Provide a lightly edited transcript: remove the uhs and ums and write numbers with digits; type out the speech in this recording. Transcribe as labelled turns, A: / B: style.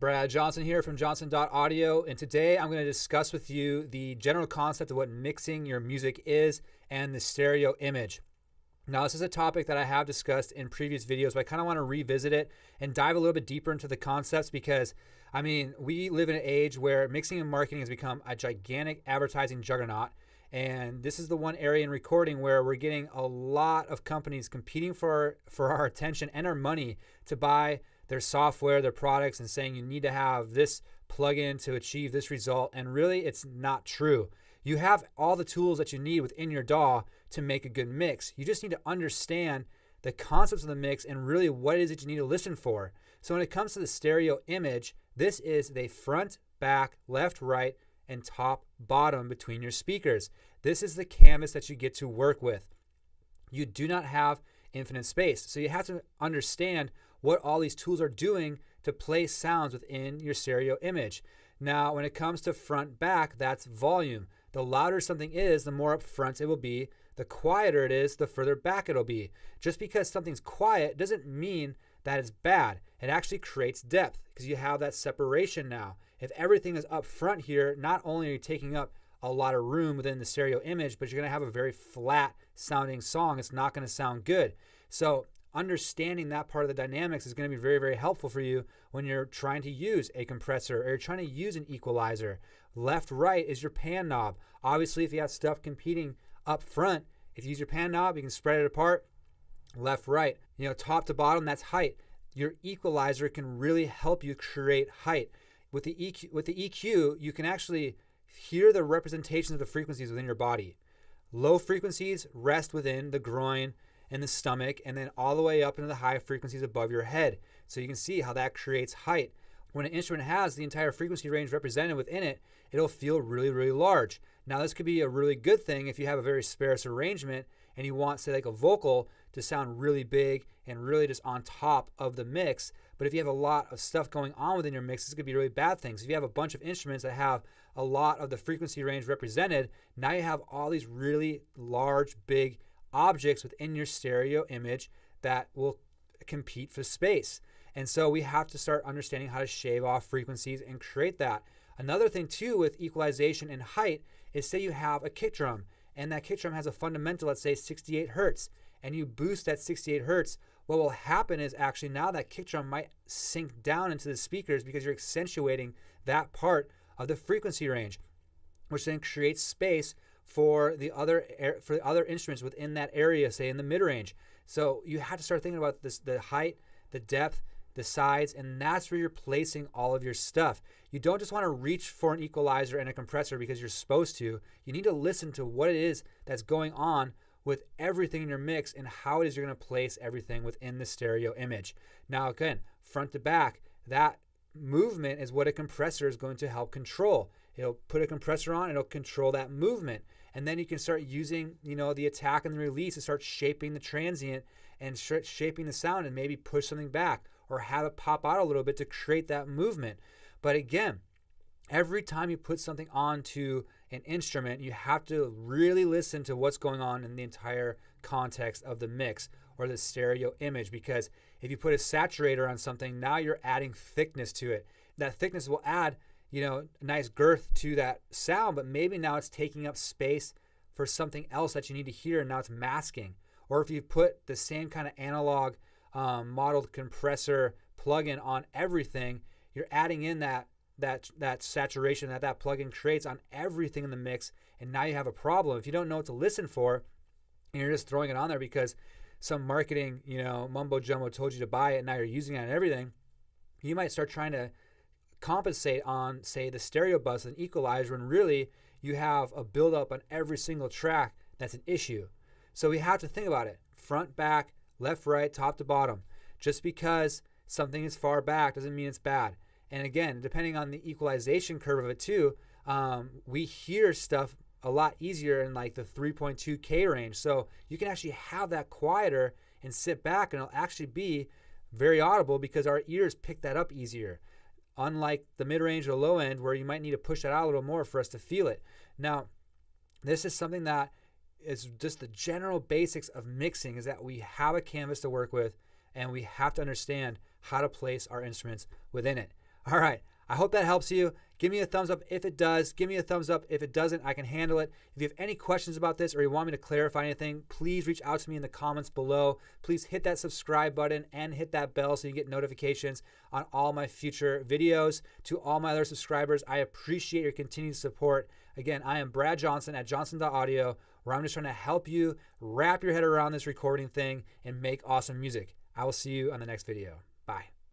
A: Brad Johnson here from johnson.audio, and today I'm going to discuss with you the general concept of what mixing your music is and the stereo image. Now, this is a topic that I have discussed in previous videos, but I kind of want to revisit it and dive a little bit deeper into the concepts because, we live in an age where mixing and marketing has become a gigantic advertising juggernaut. And this is the one area in recording where we're getting a lot of companies competing for our attention and our money to buy their software, their products, and saying you need to have this plugin to achieve this result. And really, it's not true. You have all the tools that you need within your DAW to make a good mix. You just need to understand the concepts of the mix and really what it is that you need to listen for. So when it comes to the stereo image, this is the front, back, left, right, and top, bottom between your speakers. This is the canvas that you get to work with. You do not have infinite space. So you have to understand what all these tools are doing to play sounds within your stereo image. Now, when it comes to front, back, that's volume. The louder something is, the more up front it will be. The quieter it is, the further back it'll be. Just because something's quiet doesn't mean that it's bad. It actually creates depth because you have that separation now. If everything is up front here, not only are you taking up a lot of room within the stereo image, but you're going to have a very flat sounding song. It's not going to sound good. So understanding that part of the dynamics is going to be very, very helpful for you when you're trying to use a compressor or you're trying to use an equalizer. Left, right is your pan knob. Obviously, if you have stuff competing up front, if you use your pan knob, you can spread it apart. Left, right, top to bottom, that's height. Your equalizer can really help you create height. With the EQ, you can actually hear the representations of the frequencies within your body. Low frequencies rest within the groin and the stomach, and then all the way up into the high frequencies above your head. So you can see how that creates height. When an instrument has the entire frequency range represented within it, it'll feel really, really large. Now, this could be a really good thing if you have a very sparse arrangement and you want, say, like a vocal to sound really big and really just on top of the mix. But if you have a lot of stuff going on within your mix, this could be really bad things. If you have a bunch of instruments that have a lot of the frequency range represented, now you have all these really large, big objects within your stereo image that will compete for space. And so we have to start understanding how to shave off frequencies and create that. Another thing too with equalization and height is, say you have a kick drum and that kick drum has a fundamental, let's say 68 hertz, and you boost that 68 hertz. What will happen is actually now that kick drum might sink down into the speakers because you're accentuating that part of the frequency range, which then creates space for the other instruments within that area, say in the mid-range. So you have to start thinking about this, the height, the depth, the sides, and that's where you're placing all of your stuff. You don't just want to reach for an equalizer and a compressor because you're supposed to. You need to listen to what it is that's going on with everything in your mix and how it is you're going to place everything within the stereo image. Now, again, front to back, that movement is what a compressor is going to help control. It'll put a compressor on, it'll control that movement. And then you can start using, the attack and the release to start shaping the transient and shaping the sound and maybe push something back or have it pop out a little bit to create that movement. But again, every time you put something onto an instrument, you have to really listen to what's going on in the entire context of the mix or the stereo image, because if you put a saturator on something, now you're adding thickness to it. That thickness will add a nice girth to that sound, but maybe now it's taking up space for something else that you need to hear, and now it's masking. Or if you put the same kind of analog modeled compressor plugin on everything, you're adding in that saturation that plugin creates on everything in the mix, and now you have a problem. If you don't know what to listen for, and you're just throwing it on there because some marketing, mumbo jumbo told you to buy it, and now you're using it on everything, you might start trying to compensate on, say, the stereo bus and equalizer, when really you have a buildup on every single track that's an issue. So we have to think about it. Front, back, left, right, top to bottom. Just because something is far back doesn't mean it's bad. And again, depending on the equalization curve of it too, we hear stuff a lot easier in like the 3.2K range. So you can actually have that quieter and sit back, and it'll actually be very audible because our ears pick that up easier. Unlike the mid-range or low end where you might need to push that out a little more for us to feel it. Now, this is something that is just the general basics of mixing, is that we have a canvas to work with and we have to understand how to place our instruments within it. All right. I hope that helps you. Give me a thumbs up if it does. Give me a thumbs up if it doesn't. I can handle it. If you have any questions about this or you want me to clarify anything, please reach out to me in the comments below. Please hit that subscribe button and hit that bell so you get notifications on all my future videos. To all my other subscribers, I appreciate your continued support. Again, I am Brad Johnson at johnson.audio, where I'm just trying to help you wrap your head around this recording thing and make awesome music. I will see you on the next video. Bye.